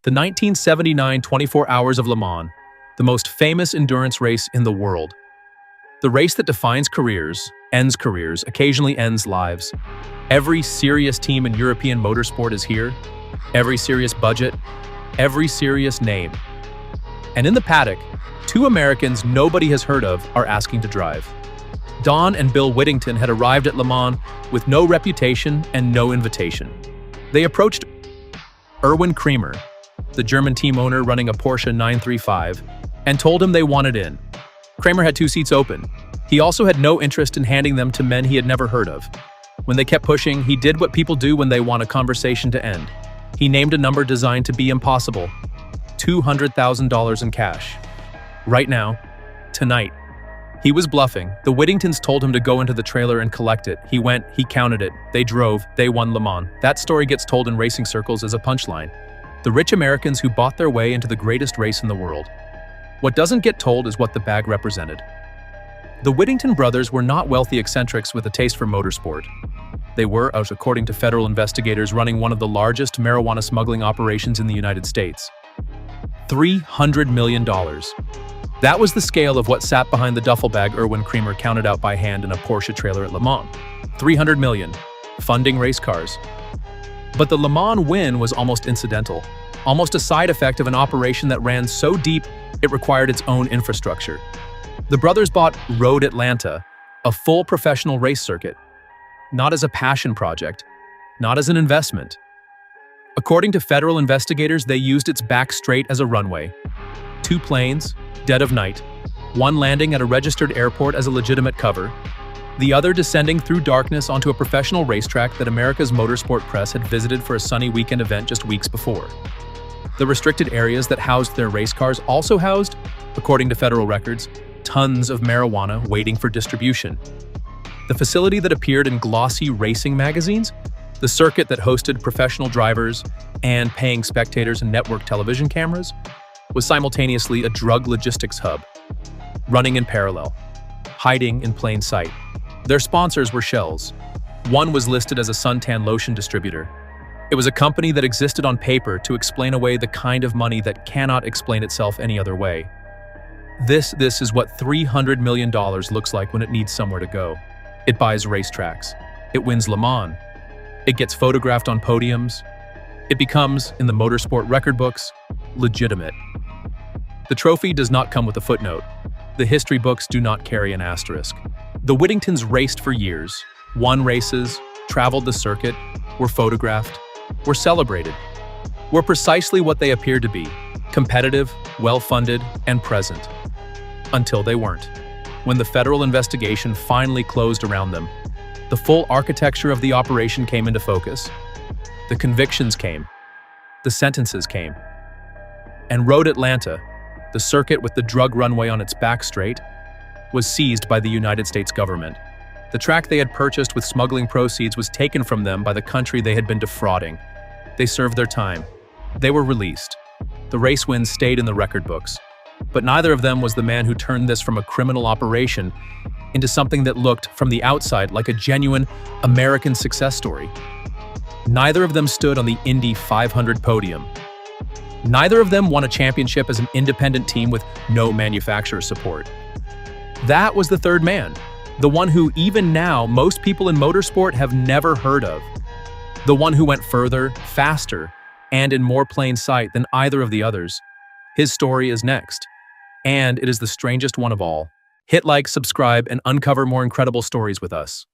The 1979 24 Hours of Le Mans, the most famous endurance race in the world. The race that defines careers, ends careers, occasionally ends lives. Every serious team in European motorsport is here. Every serious budget, every serious name. And in the paddock, two Americans nobody has heard of are asking to drive. Don and Bill Whittington had arrived at Le Mans with no reputation and no invitation. They approached Erwin Kremer, the German team owner running a Porsche 935, and told him they wanted in. Kremer had two seats open. He also had no interest in handing them to men he had never heard of. When they kept pushing, he did what people do when they want a conversation to end. He named a number designed to be impossible: $200,000 in cash. Right now, tonight. He was bluffing. The Whittingtons told him to go into the trailer and collect it. He went, he counted it, they drove, they won Le Mans. That story gets told in racing circles as a punchline. The rich Americans who bought their way into the greatest race in the world. What doesn't get told is what the bag represented. The Whittington brothers were not wealthy eccentrics with a taste for motorsport. They were, according to federal investigators, running one of the largest marijuana smuggling operations in the United States. $300 million. That was the scale of what sat behind the duffel bag Erwin Kremer counted out by hand in a Porsche trailer at Le Mans. $300 million. Funding race cars. But the Le Mans win was almost incidental, almost a side effect of an operation that ran so deep it required its own infrastructure. The brothers bought Road Atlanta, a full professional race circuit, not as a passion project, not as an investment. According to federal investigators, they used its back straight as a runway. Two planes, dead of night, one landing at a registered airport as a legitimate cover, the other descending through darkness onto a professional racetrack that America's motorsport press had visited for a sunny weekend event just weeks before. The restricted areas that housed their race cars also housed, according to federal records, tons of marijuana waiting for distribution. The facility that appeared in glossy racing magazines, the circuit that hosted professional drivers and paying spectators and network television cameras, was simultaneously a drug logistics hub, running in parallel, hiding in plain sight. Their sponsors were Shells. One was listed as a suntan lotion distributor. It was a company that existed on paper to explain away the kind of money that cannot explain itself any other way. This is what $300 million looks like when it needs somewhere to go. It buys racetracks. It wins Le Mans. It gets photographed on podiums. It becomes, in the motorsport record books, legitimate. The trophy does not come with a footnote. The history books do not carry an asterisk. The Whittingtons raced for years, won races, traveled the circuit, were photographed, were celebrated, were precisely what they appeared to be: competitive, well-funded, and present. Until they weren't. When the federal investigation finally closed around them, the full architecture of the operation came into focus. The convictions came. The sentences came. And Road Atlanta, the circuit with the drug runway on its back straight, was seized by the United States government. The track they had purchased with smuggling proceeds was taken from them by the country they had been defrauding. They served their time. They were released. The race wins stayed in the record books. But neither of them was the man who turned this from a criminal operation into something that looked, from the outside, like a genuine American success story. Neither of them stood on the Indy 500 podium. Neither of them won a championship as an independent team with no manufacturer support. That was the third man, the one who even now most people in motorsport have never heard of. The one who went further, faster, and in more plain sight than either of the others. His story is next, and it is the strangest one of all. Hit like, subscribe, and uncover more incredible stories with us.